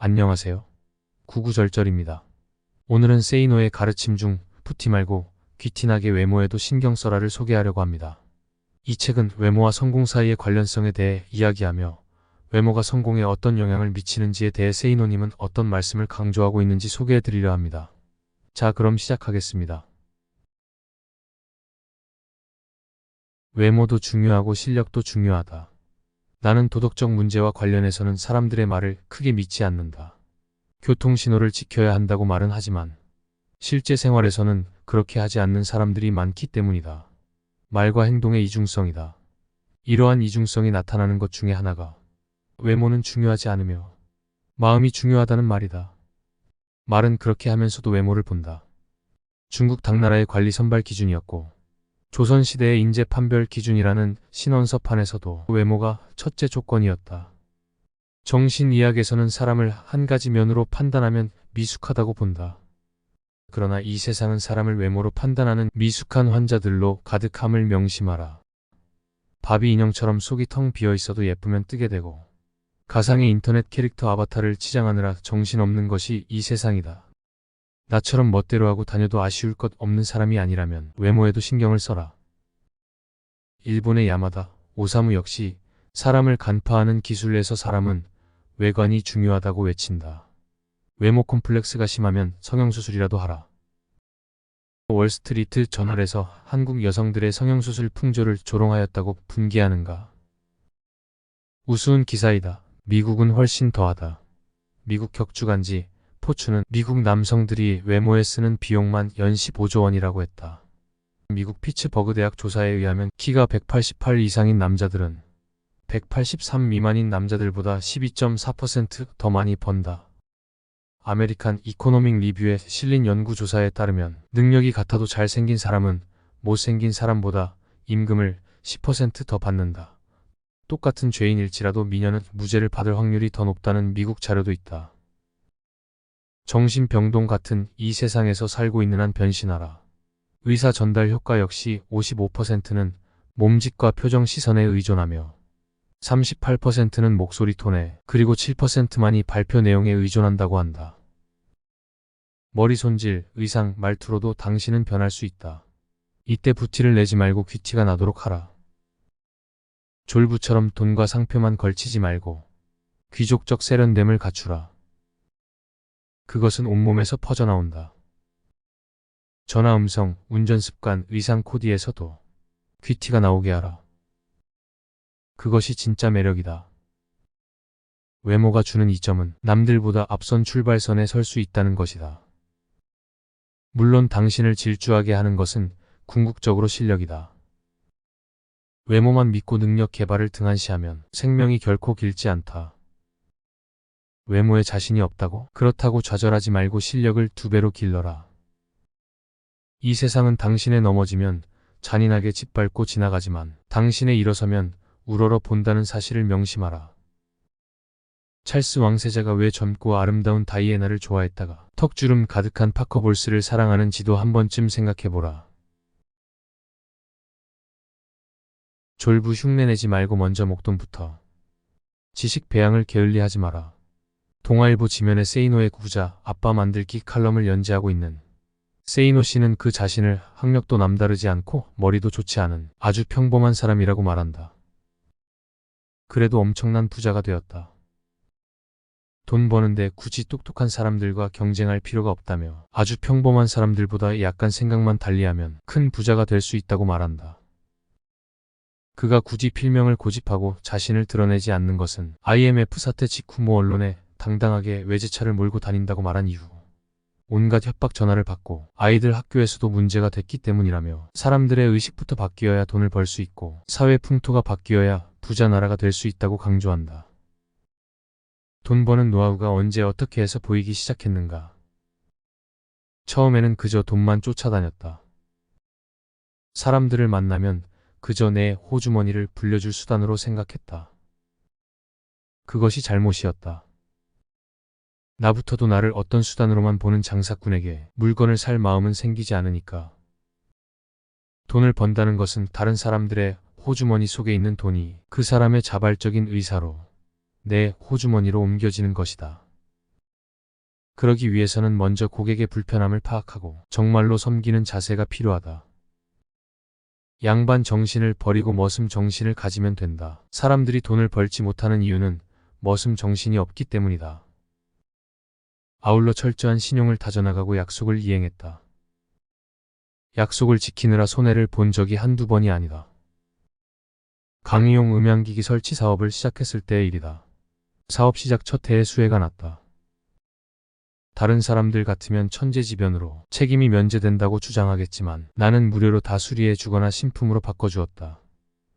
안녕하세요. 구구절절입니다. 오늘은 세이노의 가르침 중 푸티 말고 귀티나게 외모에도 신경 써라를 소개하려고 합니다. 이 책은 외모와 성공 사이의 관련성에 대해 이야기하며 외모가 성공에 어떤 영향을 미치는지에 대해 세이노님은 어떤 말씀을 강조하고 있는지 소개해드리려 합니다. 자, 그럼 시작하겠습니다. 외모도 중요하고 실력도 중요하다. 나는 도덕적 문제와 관련해서는 사람들의 말을 크게 믿지 않는다. 교통신호를 지켜야 한다고 말은 하지만 실제 생활에서는 그렇게 하지 않는 사람들이 많기 때문이다. 말과 행동의 이중성이다. 이러한 이중성이 나타나는 것 중에 하나가 외모는 중요하지 않으며 마음이 중요하다는 말이다. 말은 그렇게 하면서도 외모를 본다. 중국 당나라의 관리 선발 기준이었고 조선시대의 인재 판별 기준이라는 신원서판에서도 외모가 첫째 조건이었다. 정신의학에서는 사람을 한 가지 면으로 판단하면 미숙하다고 본다. 그러나 이 세상은 사람을 외모로 판단하는 미숙한 환자들로 가득함을 명심하라. 바비 인형처럼 속이 텅 비어 있어도 예쁘면 뜨게 되고 가상의 인터넷 캐릭터 아바타를 치장하느라 정신없는 것이 이 세상이다. 나처럼 멋대로 하고 다녀도 아쉬울 것 없는 사람이 아니라면 외모에도 신경을 써라. 일본의 야마다 오사무 역시 사람을 간파하는 기술에서 사람은 외관이 중요하다고 외친다. 외모 콤플렉스가 심하면 성형수술이라도 하라. 월스트리트 저널에서 한국 여성들의 성형수술 풍조를 조롱하였다고 분개하는가. 우스운 기사이다. 미국은 훨씬 더하다. 미국 격주간지 포춘은 미국 남성들이 외모에 쓰는 비용만 연 15조 원이라고 했다. 미국 피츠버그 대학 조사에 의하면 키가 188 이상인 남자들은 183 미만인 남자들보다 12.4% 더 많이 번다. 아메리칸 이코노믹 리뷰에 실린 연구조사에 따르면 능력이 같아도 잘생긴 사람은 못생긴 사람보다 임금을 10% 더 받는다. 똑같은 죄인일지라도 미녀는 무죄를 받을 확률이 더 높다는 미국 자료도 있다. 정신병동 같은 이 세상에서 살고 있는 한 변신하라. 의사 전달 효과 역시 55%는 몸짓과 표정 시선에 의존하며 38%는 목소리 톤에 그리고 7%만이 발표 내용에 의존한다고 한다. 머리 손질, 의상, 말투로도 당신은 변할 수 있다. 이때 부티를 내지 말고 귀티가 나도록 하라. 졸부처럼 돈과 상표만 걸치지 말고 귀족적 세련됨을 갖추라. 그것은 온몸에서 퍼져나온다. 전화 음성, 운전 습관, 의상 코디에서도 귀티가 나오게 하라. 그것이 진짜 매력이다. 외모가 주는 이점은 남들보다 앞선 출발선에 설 수 있다는 것이다. 물론 당신을 질주하게 하는 것은 궁극적으로 실력이다. 외모만 믿고 능력 개발을 등한시하면 생명이 결코 길지 않다. 외모에 자신이 없다고? 그렇다고 좌절하지 말고 실력을 2배로 길러라. 이 세상은 당신의 넘어지면 잔인하게 짓밟고 지나가지만 당신의 일어서면 우러러 본다는 사실을 명심하라. 찰스 왕세자가 왜 젊고 아름다운 다이애나를 좋아했다가 턱주름 가득한 파커볼스를 사랑하는 지도 한 번쯤 생각해보라. 졸부 흉내내지 말고 먼저 목돈부터. 지식 배양을 게을리하지 마라. 동아일보 지면에 세이노의 구자 아빠 만들기 칼럼을 연재하고 있는 세이노 씨는 그 자신을 학력도 남다르지 않고 머리도 좋지 않은 아주 평범한 사람이라고 말한다. 그래도 엄청난 부자가 되었다. 돈 버는데 굳이 똑똑한 사람들과 경쟁할 필요가 없다며 아주 평범한 사람들보다 약간 생각만 달리하면 큰 부자가 될 수 있다고 말한다. 그가 굳이 필명을 고집하고 자신을 드러내지 않는 것은 IMF 사태 직후 모 언론에 당당하게 외제차를 몰고 다닌다고 말한 이후 온갖 협박 전화를 받고 아이들 학교에서도 문제가 됐기 때문이라며 사람들의 의식부터 바뀌어야 돈을 벌 수 있고 사회 풍토가 바뀌어야 부자 나라가 될 수 있다고 강조한다. 돈 버는 노하우가 언제 어떻게 해서 보이기 시작했는가. 처음에는 그저 돈만 쫓아다녔다. 사람들을 만나면 그저 내 호주머니를 불려줄 수단으로 생각했다. 그것이 잘못이었다. 나부터도 나를 어떤 수단으로만 보는 장사꾼에게 물건을 살 마음은 생기지 않으니까. 돈을 번다는 것은 다른 사람들의 호주머니 속에 있는 돈이 그 사람의 자발적인 의사로 내 호주머니로 옮겨지는 것이다. 그러기 위해서는 먼저 고객의 불편함을 파악하고 정말로 섬기는 자세가 필요하다. 양반 정신을 버리고 머슴 정신을 가지면 된다. 사람들이 돈을 벌지 못하는 이유는 머슴 정신이 없기 때문이다. 아울러 철저한 신용을 다져나가고 약속을 이행했다. 약속을 지키느라 손해를 본 적이 한두 번이 아니다. 강의용 음향기기 설치 사업을 시작했을 때의 일이다. 사업 시작 첫 해에 수혜가 났다. 다른 사람들 같으면 천재지변으로 책임이 면제된다고 주장하겠지만 나는 무료로 다 수리해 주거나 신품으로 바꿔주었다.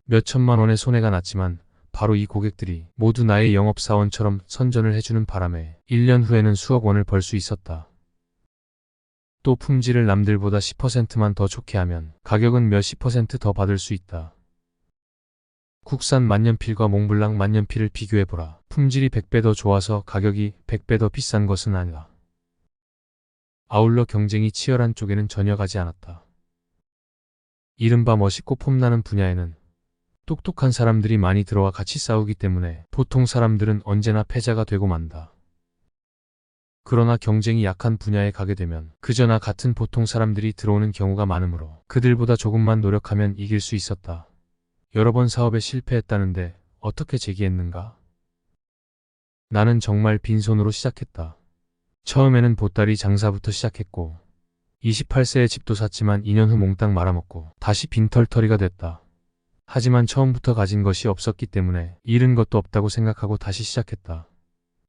몇 천만 원의 손해가 났지만 바로 이 고객들이 모두 나의 영업사원처럼 선전을 해주는 바람에 1년 후에는 수억 원을 벌 수 있었다. 또 품질을 남들보다 10%만 더 좋게 하면 가격은 몇십 % 더 받을 수 있다. 국산 만년필과 몽블랑 만년필을 비교해보라. 품질이 100배 더 좋아서 가격이 100배 더 비싼 것은 아니다. 아울러 경쟁이 치열한 쪽에는 전혀 가지 않았다. 이른바 멋있고 폼나는 분야에는 똑똑한 사람들이 많이 들어와 같이 싸우기 때문에 보통 사람들은 언제나 패자가 되고 만다. 그러나 경쟁이 약한 분야에 가게 되면 그저 나 같은 보통 사람들이 들어오는 경우가 많으므로 그들보다 조금만 노력하면 이길 수 있었다. 여러 번 사업에 실패했다는데 어떻게 재기했는가? 나는 정말 빈손으로 시작했다. 처음에는 보따리 장사부터 시작했고 28세에 집도 샀지만 2년 후 몽땅 말아먹고 다시 빈털터리가 됐다. 하지만 처음부터 가진 것이 없었기 때문에 잃은 것도 없다고 생각하고 다시 시작했다.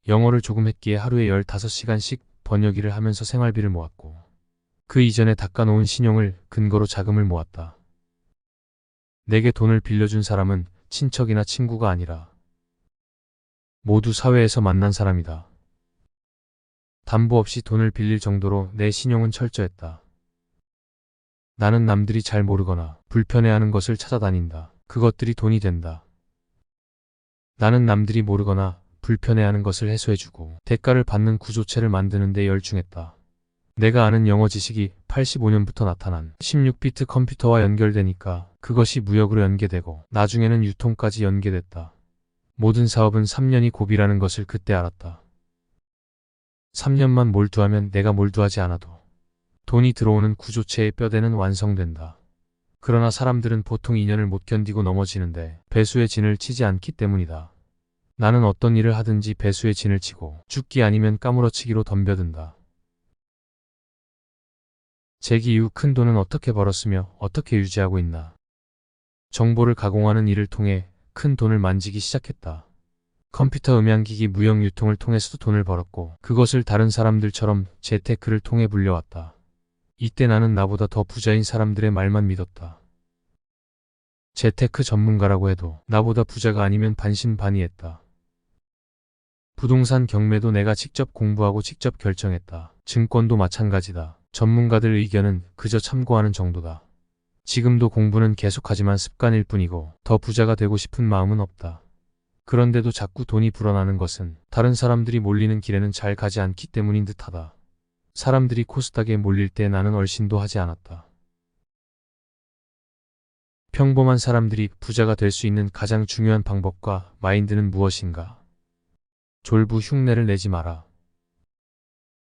영어를 조금 했기에 하루에 15시간씩 번역일을 하면서 생활비를 모았고 그 이전에 닦아놓은 신용을 근거로 자금을 모았다. 내게 돈을 빌려준 사람은 친척이나 친구가 아니라 모두 사회에서 만난 사람이다. 담보 없이 돈을 빌릴 정도로 내 신용은 철저했다. 나는 남들이 잘 모르거나 불편해하는 것을 찾아다닌다. 그것들이 돈이 된다. 나는 남들이 모르거나 불편해하는 것을 해소해주고 대가를 받는 구조체를 만드는 데 열중했다. 내가 아는 영어 지식이 85년부터 나타난 16비트 컴퓨터와 연결되니까 그것이 무역으로 연계되고 나중에는 유통까지 연계됐다. 모든 사업은 3년이 고비라는 것을 그때 알았다. 3년만 몰두하면 내가 몰두하지 않아도 돈이 들어오는 구조체의 뼈대는 완성된다. 그러나 사람들은 보통 2년을 못 견디고 넘어지는데 배수의 진을 치지 않기 때문이다. 나는 어떤 일을 하든지 배수의 진을 치고 죽기 아니면 까무러치기로 덤벼든다. 재기 이후 큰 돈은 어떻게 벌었으며 어떻게 유지하고 있나. 정보를 가공하는 일을 통해 큰 돈을 만지기 시작했다. 컴퓨터 음향기기 무역 유통을 통해서도 돈을 벌었고 그것을 다른 사람들처럼 재테크를 통해 불려왔다. 이때 나는 나보다 더 부자인 사람들의 말만 믿었다. 재테크 전문가라고 해도 나보다 부자가 아니면 반신반의했다. 부동산 경매도 내가 직접 공부하고 직접 결정했다. 증권도 마찬가지다. 전문가들 의견은 그저 참고하는 정도다. 지금도 공부는 계속하지만 습관일 뿐이고 더 부자가 되고 싶은 마음은 없다. 그런데도 자꾸 돈이 불어나는 것은 다른 사람들이 몰리는 길에는 잘 가지 않기 때문인 듯하다. 사람들이 코스닥에 몰릴 때 나는 얼씬도 하지 않았다. 평범한 사람들이 부자가 될 수 있는 가장 중요한 방법과 마인드는 무엇인가? 졸부 흉내를 내지 마라.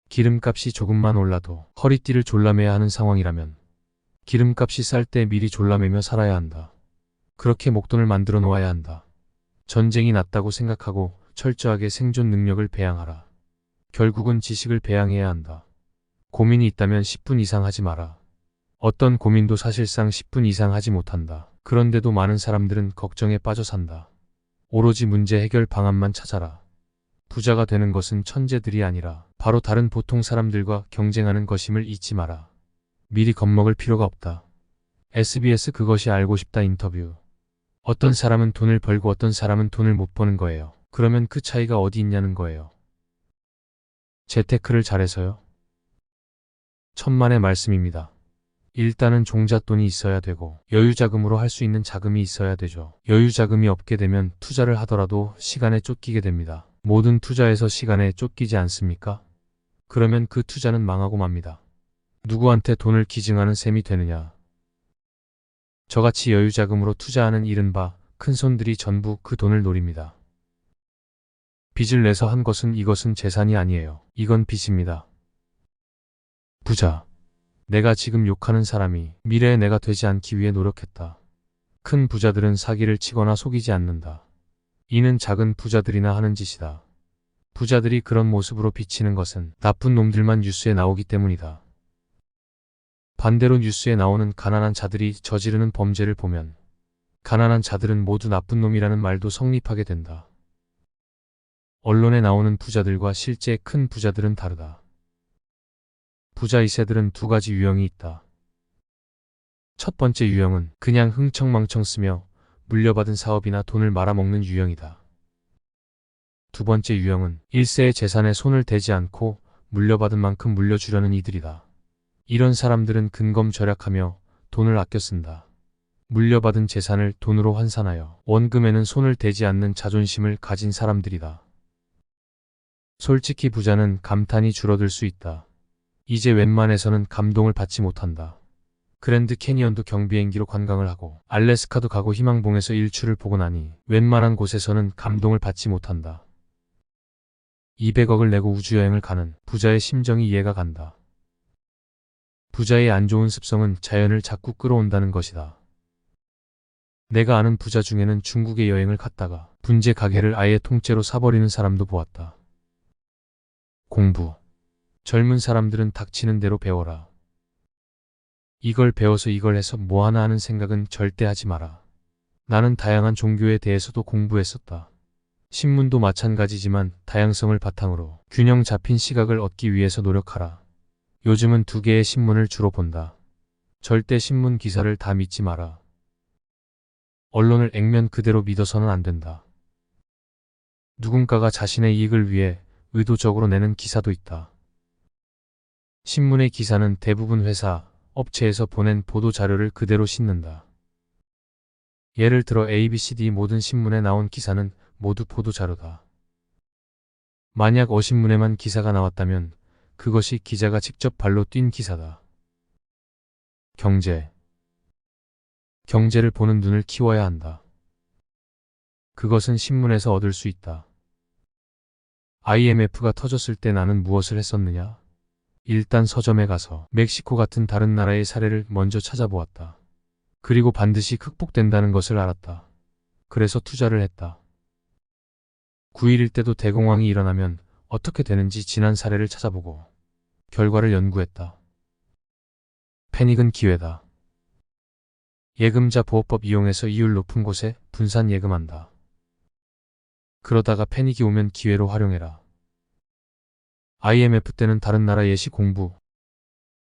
기름값이 조금만 올라도 허리띠를 졸라매야 하는 상황이라면 기름값이 쌀 때 미리 졸라매며 살아야 한다. 그렇게 목돈을 만들어 놓아야 한다. 전쟁이 났다고 생각하고 철저하게 생존 능력을 배양하라. 결국은 지식을 배양해야 한다. 고민이 있다면 10분 이상 하지 마라. 어떤 고민도 사실상 10분 이상 하지 못한다. 그런데도 많은 사람들은 걱정에 빠져 산다. 오로지 문제 해결 방안만 찾아라. 부자가 되는 것은 천재들이 아니라 바로 다른 보통 사람들과 경쟁하는 것임을 잊지 마라. 미리 겁먹을 필요가 없다. SBS 그것이 알고 싶다 인터뷰. 어떤 사람은 돈을 벌고 어떤 사람은 돈을 못 버는 거예요. 그러면 그 차이가 어디 있냐는 거예요. 재테크를 잘해서요? 천만의 말씀입니다. 일단은 종잣돈이 있어야 되고 여유자금으로 할 수 있는 자금이 있어야 되죠. 여유자금이 없게 되면 투자를 하더라도 시간에 쫓기게 됩니다. 모든 투자에서 시간에 쫓기지 않습니까? 그러면 그 투자는 망하고 맙니다. 누구한테 돈을 기증하는 셈이 되느냐. 저같이 여유자금으로 투자하는 이른바 큰손들이 전부 그 돈을 노립니다. 빚을 내서 한 것은 이것은 재산이 아니에요. 이건 빚입니다. 부자. 내가 지금 욕하는 사람이 미래의 내가 되지 않기 위해 노력했다. 큰 부자들은 사기를 치거나 속이지 않는다. 이는 작은 부자들이나 하는 짓이다. 부자들이 그런 모습으로 비치는 것은 나쁜 놈들만 뉴스에 나오기 때문이다. 반대로 뉴스에 나오는 가난한 자들이 저지르는 범죄를 보면 가난한 자들은 모두 나쁜 놈이라는 말도 성립하게 된다. 언론에 나오는 부자들과 실제 큰 부자들은 다르다. 부자 2세들은 두 가지 유형이 있다. 첫 번째 유형은 그냥 흥청망청 쓰며 물려받은 사업이나 돈을 말아먹는 유형이다. 두 번째 유형은 1세의 재산에 손을 대지 않고 물려받은 만큼 물려주려는 이들이다. 이런 사람들은 근검절약하며 돈을 아껴 쓴다. 물려받은 재산을 돈으로 환산하여 원금에는 손을 대지 않는 자존심을 가진 사람들이다. 솔직히 부자는 감탄이 줄어들 수 있다. 이제 웬만해서는 감동을 받지 못한다. 그랜드 캐니언도 경비행기로 관광을 하고 알래스카도 가고 희망봉에서 일출을 보고 나니 웬만한 곳에서는 감동을 받지 못한다. 200억을 내고 우주여행을 가는 부자의 심정이 이해가 간다. 부자의 안 좋은 습성은 자연을 자꾸 끌어온다는 것이다. 내가 아는 부자 중에는 중국에 여행을 갔다가 분재 가게를 아예 통째로 사버리는 사람도 보았다. 공부. 젊은 사람들은 닥치는 대로 배워라. 이걸 배워서 이걸 해서 뭐 하나 하는 생각은 절대 하지 마라. 나는 다양한 종교에 대해서도 공부했었다. 신문도 마찬가지지만 다양성을 바탕으로 균형 잡힌 시각을 얻기 위해서 노력하라. 요즘은 2개의 신문을 주로 본다. 절대 신문 기사를 다 믿지 마라. 언론을 액면 그대로 믿어서는 안 된다. 누군가가 자신의 이익을 위해 의도적으로 내는 기사도 있다. 신문의 기사는 대부분 회사, 업체에서 보낸 보도자료를 그대로 싣는다. 예를 들어 ABCD 모든 신문에 나온 기사는 모두 보도자료다. 만약 어신문에만 기사가 나왔다면 그것이 기자가 직접 발로 뛴 기사다. 경제. 경제를 보는 눈을 키워야 한다. 그것은 신문에서 얻을 수 있다. IMF가 터졌을 때 나는 무엇을 했었느냐? 일단 서점에 가서 멕시코 같은 다른 나라의 사례를 먼저 찾아보았다. 그리고 반드시 극복된다는 것을 알았다. 그래서 투자를 했다. 9.11 때도 대공황이 일어나면 어떻게 되는지 지난 사례를 찾아보고 결과를 연구했다. 패닉은 기회다. 예금자 보호법 이용해서 이율 높은 곳에 분산 예금한다. 그러다가 패닉이 오면 기회로 활용해라. IMF 때는 다른 나라 예시 공부,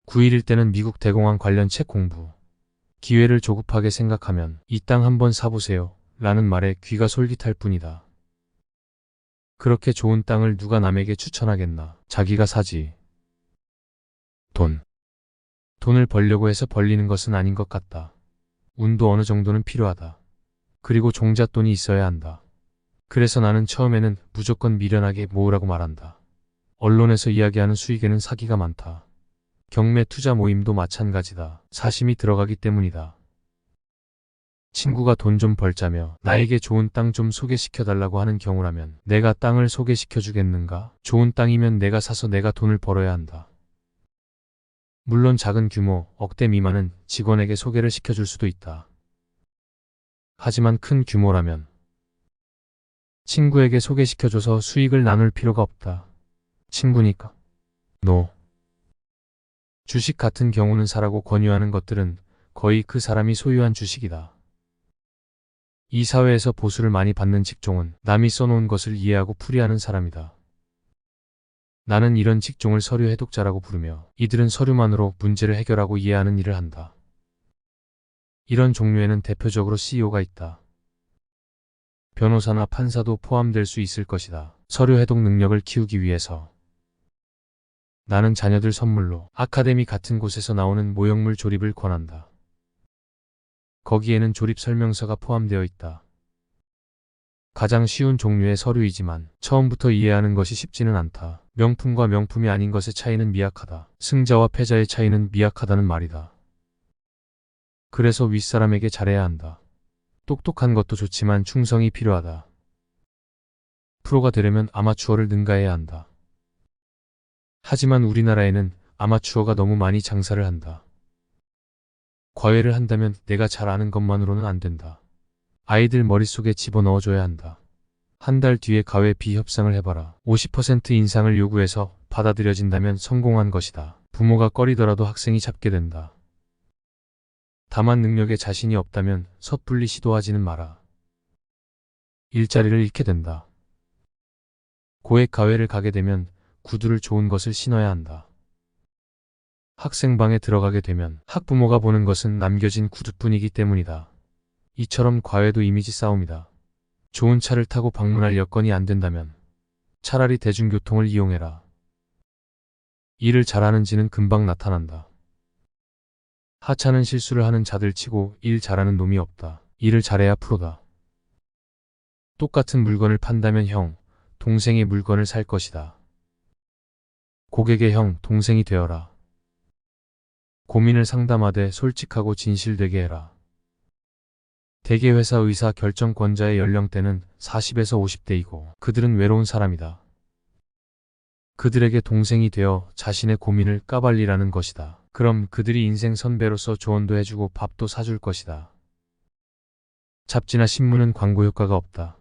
9.11 때는 미국 대공황 관련 책 공부. 기회를 조급하게 생각하면 이 땅 한번 사보세요 라는 말에 귀가 솔깃할 뿐이다. 그렇게 좋은 땅을 누가 남에게 추천하겠나. 자기가 사지. 돈을 벌려고 해서 벌리는 것은 아닌 것 같다. 운도 어느 정도는 필요하다. 그리고 종잣돈이 있어야 한다. 그래서 나는 처음에는 무조건 미련하게 모으라고 말한다. 언론에서 이야기하는 수익에는 사기가 많다. 경매 투자 모임도 마찬가지다. 사심이 들어가기 때문이다. 친구가 돈 좀 벌자며 나에게 좋은 땅 좀 소개시켜달라고 하는 경우라면 내가 땅을 소개시켜주겠는가? 좋은 땅이면 내가 사서 내가 돈을 벌어야 한다. 물론 작은 규모, 억대 미만은 직원에게 소개를 시켜줄 수도 있다. 하지만 큰 규모라면 친구에게 소개시켜줘서 수익을 나눌 필요가 없다. 친구니까. 주식 같은 경우는 사라고 권유하는 것들은 거의 그 사람이 소유한 주식이다. 이 사회에서 보수를 많이 받는 직종은 남이 써놓은 것을 이해하고 풀이하는 사람이다. 나는 이런 직종을 서류 해독자라고 부르며 이들은 서류만으로 문제를 해결하고 이해하는 일을 한다. 이런 종류에는 대표적으로 CEO가 있다. 변호사나 판사도 포함될 수 있을 것이다. 서류 해독 능력을 키우기 위해서 나는 자녀들 선물로 아카데미 같은 곳에서 나오는 모형물 조립을 권한다. 거기에는 조립 설명서가 포함되어 있다. 가장 쉬운 종류의 서류이지만 처음부터 이해하는 것이 쉽지는 않다. 명품과 명품이 아닌 것의 차이는 미약하다. 승자와 패자의 차이는 미약하다는 말이다. 그래서 윗사람에게 잘해야 한다. 똑똑한 것도 좋지만 충성이 필요하다. 프로가 되려면 아마추어를 능가해야 한다. 하지만 우리나라에는 아마추어가 너무 많이 장사를 한다. 과외를 한다면 내가 잘 아는 것만으로는 안 된다. 아이들 머릿속에 집어넣어줘야 한다. 한 달 뒤에 과외비 협상을 해봐라. 50% 인상을 요구해서 받아들여진다면 성공한 것이다. 부모가 꺼리더라도 학생이 잡게 된다. 다만 능력에 자신이 없다면 섣불리 시도하지는 마라. 일자리를 잃게 된다. 고액 과외를 가게 되면 구두를 좋은 것을 신어야 한다. 학생방에 들어가게 되면 학부모가 보는 것은 남겨진 구두뿐이기 때문이다. 이처럼 과외도 이미지 싸움이다. 좋은 차를 타고 방문할 여건이 안 된다면 차라리 대중교통을 이용해라. 일을 잘하는지는 금방 나타난다. 하찮은 실수를 하는 자들 치고 일 잘하는 놈이 없다. 일을 잘해야 프로다. 똑같은 물건을 판다면 형, 동생의 물건을 살 것이다. 고객의 형, 동생이 되어라. 고민을 상담하되 솔직하고 진실되게 해라. 대개 회사 의사 결정권자의 연령대는 40에서 50대이고 그들은 외로운 사람이다. 그들에게 동생이 되어 자신의 고민을 까발리라는 것이다. 그럼 그들이 인생 선배로서 조언도 해주고 밥도 사줄 것이다. 잡지나 신문은 광고 효과가 없다.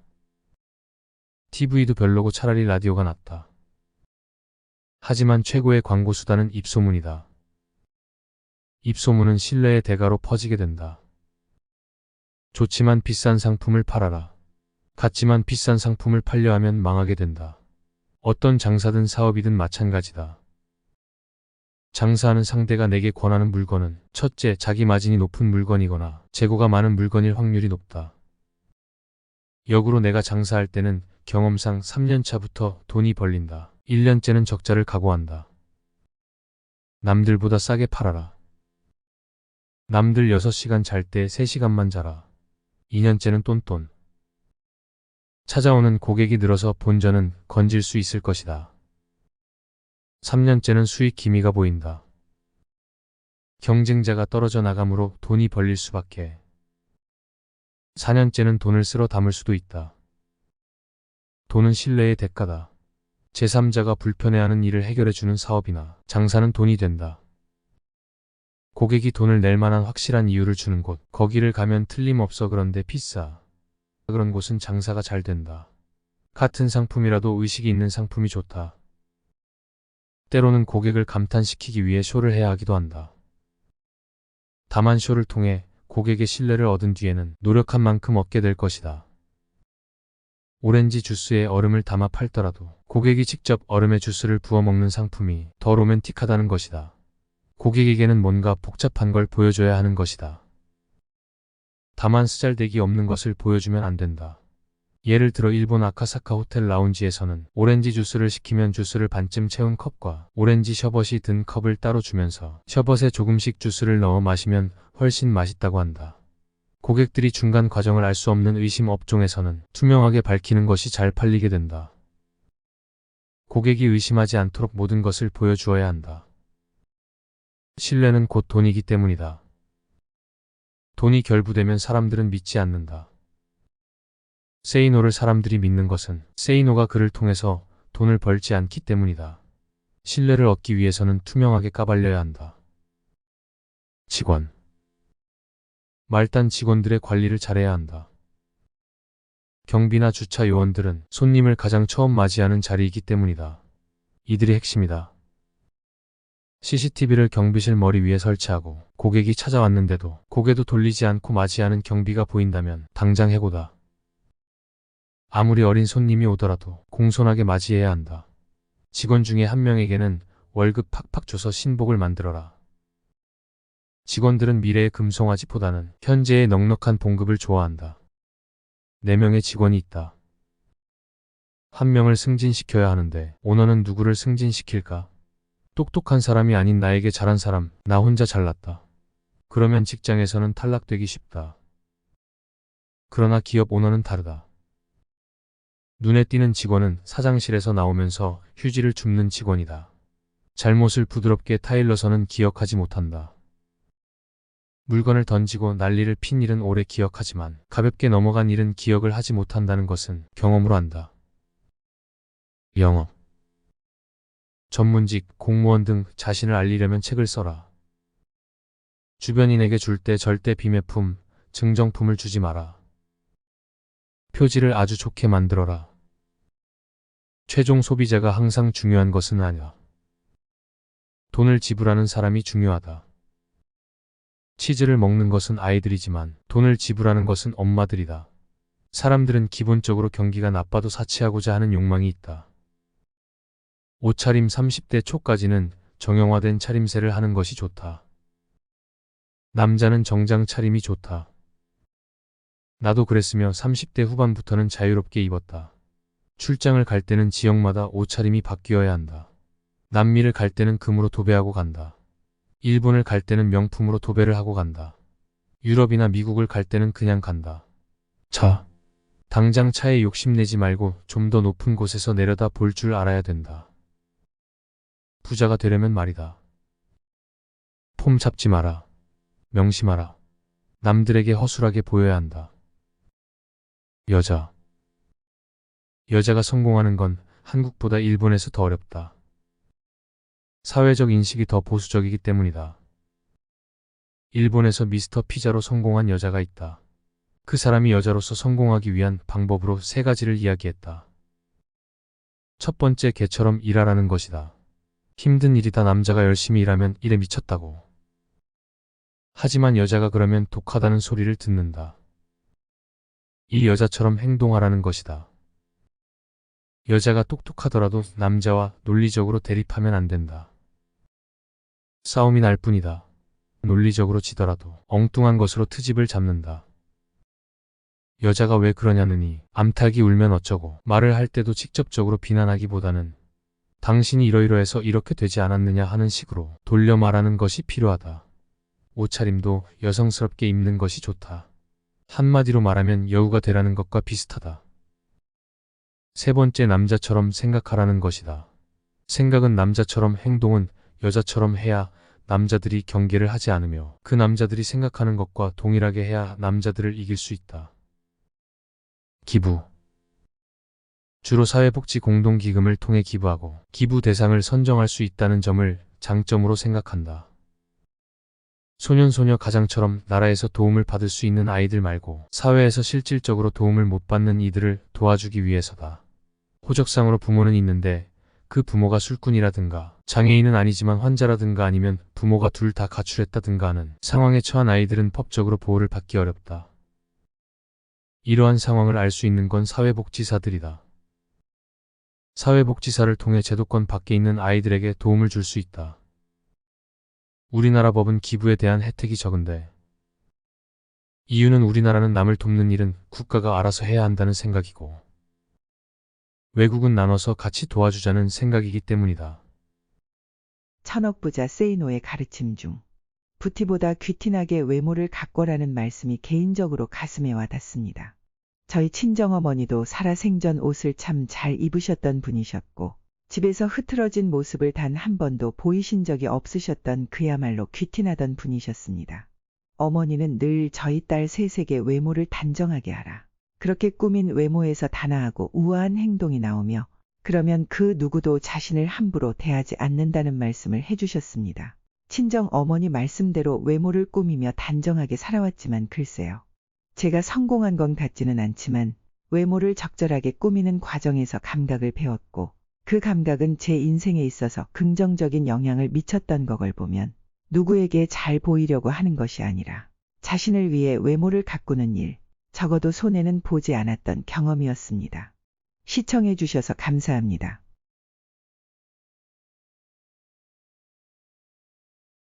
TV도 별로고 차라리 라디오가 낫다. 하지만 최고의 광고 수단은 입소문이다. 입소문은 신뢰의 대가로 퍼지게 된다. 좋지만 비싼 상품을 팔아라. 같지만 비싼 상품을 팔려 하면 망하게 된다. 어떤 장사든 사업이든 마찬가지다. 장사하는 상대가 내게 권하는 물건은 첫째, 자기 마진이 높은 물건이거나 재고가 많은 물건일 확률이 높다. 역으로 내가 장사할 때는 경험상 3년 차부터 돈이 벌린다. 1년째는 적자를 각오한다. 남들보다 싸게 팔아라. 남들 6시간 잘 때 3시간만 자라. 2년째는 똔똔. 찾아오는 고객이 늘어서 본전은 건질 수 있을 것이다. 3년째는 수익 기미가 보인다. 경쟁자가 떨어져 나가므로 돈이 벌릴 수밖에. 4년째는 돈을 쓸어 담을 수도 있다. 돈은 신뢰의 대가다. 제3자가 불편해하는 일을 해결해주는 사업이나 장사는 돈이 된다. 고객이 돈을 낼 만한 확실한 이유를 주는 곳, 거기를 가면 틀림없어. 그런데 비싸. 그런 곳은 장사가 잘 된다. 같은 상품이라도 의식이 있는 상품이 좋다. 때로는 고객을 감탄시키기 위해 쇼를 해야 하기도 한다. 다만 쇼를 통해 고객의 신뢰를 얻은 뒤에는 노력한 만큼 얻게 될 것이다. 오렌지 주스에 얼음을 담아 팔더라도 고객이 직접 얼음에 주스를 부어 먹는 상품이 더 로맨틱하다는 것이다. 고객에게는 뭔가 복잡한 걸 보여줘야 하는 것이다. 다만 쓰잘데기 없는 것을 보여주면 안 된다. 예를 들어 일본 아카사카 호텔 라운지에서는 오렌지 주스를 시키면 주스를 반쯤 채운 컵과 오렌지 셔벗이 든 컵을 따로 주면서 셔벗에 조금씩 주스를 넣어 마시면 훨씬 맛있다고 한다. 고객들이 중간 과정을 알 수 없는 의심 업종에서는 투명하게 밝히는 것이 잘 팔리게 된다. 고객이 의심하지 않도록 모든 것을 보여주어야 한다. 신뢰는 곧 돈이기 때문이다. 돈이 결부되면 사람들은 믿지 않는다. 세이노를 사람들이 믿는 것은 세이노가 그를 통해서 돈을 벌지 않기 때문이다. 신뢰를 얻기 위해서는 투명하게 까발려야 한다. 직원. 말단 직원들의 관리를 잘해야 한다. 경비나 주차 요원들은 손님을 가장 처음 맞이하는 자리이기 때문이다. 이들이 핵심이다. CCTV를 경비실 머리 위에 설치하고 고객이 찾아왔는데도 고개도 돌리지 않고 맞이하는 경비가 보인다면 당장 해고다. 아무리 어린 손님이 오더라도 공손하게 맞이해야 한다. 직원 중에 한 명에게는 월급 팍팍 줘서 신복을 만들어라. 직원들은 미래의 금송아지보다는 현재의 넉넉한 봉급을 좋아한다. 4명의 직원이 있다. 한 명을 승진시켜야 하는데 오너는 누구를 승진시킬까? 똑똑한 사람이 아닌 나에게 잘한 사람, 나 혼자 잘났다. 그러면 직장에서는 탈락되기 쉽다. 그러나 기업 오너는 다르다. 눈에 띄는 직원은 사장실에서 나오면서 휴지를 줍는 직원이다. 잘못을 부드럽게 타일러서는 기억하지 못한다. 물건을 던지고 난리를 핀 일은 오래 기억하지만 가볍게 넘어간 일은 기억을 하지 못한다는 것은 경험으로 안다. 영업, 전문직, 공무원 등 자신을 알리려면 책을 써라. 주변인에게 줄 때 절대 비매품, 증정품을 주지 마라. 표지를 아주 좋게 만들어라. 최종 소비자가 항상 중요한 것은 아니야. 돈을 지불하는 사람이 중요하다. 치즈를 먹는 것은 아이들이지만 돈을 지불하는 것은 엄마들이다. 사람들은 기본적으로 경기가 나빠도 사치하고자 하는 욕망이 있다. 옷차림 30대 초까지는 정형화된 차림새를 하는 것이 좋다. 남자는 정장 차림이 좋다. 나도 그랬으며 30대 후반부터는 자유롭게 입었다. 출장을 갈 때는 지역마다 옷차림이 바뀌어야 한다. 남미를 갈 때는 금으로 도배하고 간다. 일본을 갈 때는 명품으로 도배를 하고 간다. 유럽이나 미국을 갈 때는 그냥 간다. 차. 당장 차에 욕심내지 말고 좀 더 높은 곳에서 내려다 볼 줄 알아야 된다. 부자가 되려면 말이다. 폼 잡지 마라. 명심하라. 남들에게 허술하게 보여야 한다. 여자가 성공하는 건 한국보다 일본에서 더 어렵다. 사회적 인식이 더 보수적이기 때문이다. 일본에서 미스터 피자로 성공한 여자가 있다. 그 사람이 여자로서 성공하기 위한 방법으로 3가지를 이야기했다. 첫 번째, 개처럼 일하라는 것이다. 힘든 일이다. 남자가 열심히 일하면 일에 미쳤다고. 하지만 여자가 그러면 독하다는 소리를 듣는다. 이 여자처럼 행동하라는 것이다. 여자가 똑똑하더라도 남자와 논리적으로 대립하면 안 된다. 싸움이 날 뿐이다. 논리적으로 지더라도 엉뚱한 것으로 트집을 잡는다. 여자가 왜 그러냐느니 암탉이 울면 어쩌고 말을 할 때도 직접적으로 비난하기보다는 당신이 이러이러해서 이렇게 되지 않았느냐 하는 식으로 돌려 말하는 것이 필요하다. 옷차림도 여성스럽게 입는 것이 좋다. 한마디로 말하면 여우가 되라는 것과 비슷하다. 3번째, 남자처럼 생각하라는 것이다. 생각은 남자처럼, 행동은 여자처럼 해야 남자들이 경계를 하지 않으며 그 남자들이 생각하는 것과 동일하게 해야 남자들을 이길 수 있다. 기부. 주로 사회복지 공동기금을 통해 기부하고 기부 대상을 선정할 수 있다는 점을 장점으로 생각한다. 소년소녀 가장처럼 나라에서 도움을 받을 수 있는 아이들 말고 사회에서 실질적으로 도움을 못 받는 이들을 도와주기 위해서다. 호적상으로 부모는 있는데 그 부모가 술꾼이라든가 장애인은 아니지만 환자라든가 아니면 부모가 둘 다 가출했다든가 하는 상황에 처한 아이들은 법적으로 보호를 받기 어렵다. 이러한 상황을 알 수 있는 건 사회복지사들이다. 사회복지사를 통해 제도권 밖에 있는 아이들에게 도움을 줄 수 있다. 우리나라 법은 기부에 대한 혜택이 적은데 이유는 우리나라는 남을 돕는 일은 국가가 알아서 해야 한다는 생각이고 외국은 나눠서 같이 도와주자는 생각이기 때문이다. 천억 부자 세이노의 가르침 중 부티보다 귀티나게 외모를 가꿔라는 말씀이 개인적으로 가슴에 와닿습니다. 저희 친정어머니도 살아생전 옷을 참 잘 입으셨던 분이셨고 집에서 흐트러진 모습을 단 한 번도 보이신 적이 없으셨던 그야말로 귀티나던 분이셨습니다. 어머니는 늘 저희 딸 셋에게 외모를 단정하게 하라. 그렇게 꾸민 외모에서 단아하고 우아한 행동이 나오며 그러면 그 누구도 자신을 함부로 대하지 않는다는 말씀을 해주셨습니다. 친정 어머니 말씀대로 외모를 꾸미며 단정하게 살아왔지만 글쎄요. 제가 성공한 건 같지는 않지만 외모를 적절하게 꾸미는 과정에서 감각을 배웠고 그 감각은 제 인생에 있어서 긍정적인 영향을 미쳤던 걸 보면 누구에게 잘 보이려고 하는 것이 아니라 자신을 위해 외모를 가꾸는 일, 적어도 손해는 보지 않았던 경험이었습니다. 시청해 주셔서 감사합니다.